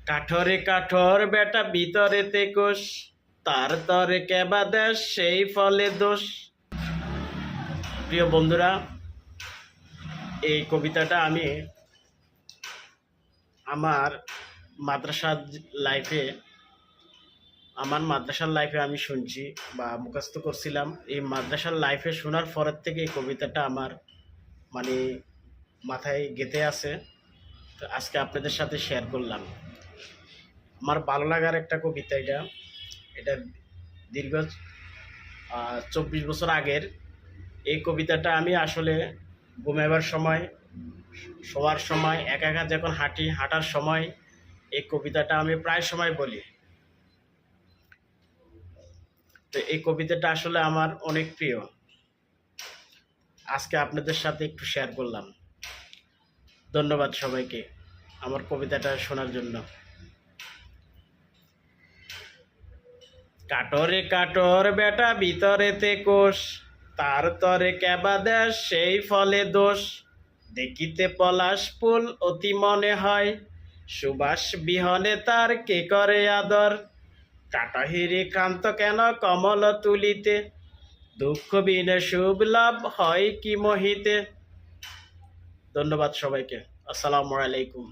কাঠরে কাঠর বেটা ভিতরেতে কোষ, তার তরে কেবা দেশ সেই ফলে দোষ। প্রিয় বন্ধুরা, এই কবিতাটা আমি আমার মাদ্রাসার লাইফে মাদ্রাসার লাইফে আমি শুনছি বা মুখস্থ করছিলাম। এই মাদ্রাসার লাইফে শোনার পরের থেকে এই কবিতাটা আমার মানে মাথায় গেঁথে আছে। তো আজকে আপনাদের সাথে শেয়ার করলাম। আমার ভালো লাগার একটা কবিতা এটা। এটা দীর্ঘ 24 বছর আগের। এই কবিতাটা আমি আসলে ঘুমাবার সময়, শোয়ার সময়, একা একা যখন হাঁটার সময় এই কবিতাটা আমি প্রায় সময় বলি। তো এই কবিতাটা আসলে আমার অনেক প্রিয়। আজকে আপনাদের সাথে একটু শেয়ার করলাম। ধন্যবাদ সবাইকে আমার কবিতাটা শোনার জন্য। কাটরে কাটর বেটা ভিতরেতে কোষ, তার তরে কেবা দেশ সেই ফলে দোষ। দেখিতে পলাশ ফুল অতি মনে হয়, সুবাস বিহনে তার কে করে আদর। কাটাহিরি ক্রান্ত কেন কমল তুলিতে, দুঃখ বিনে শুভ লাভ হয় কি মহিতে। ধন্যবাদ সবাইকে। আসসালামু আলাইকুম।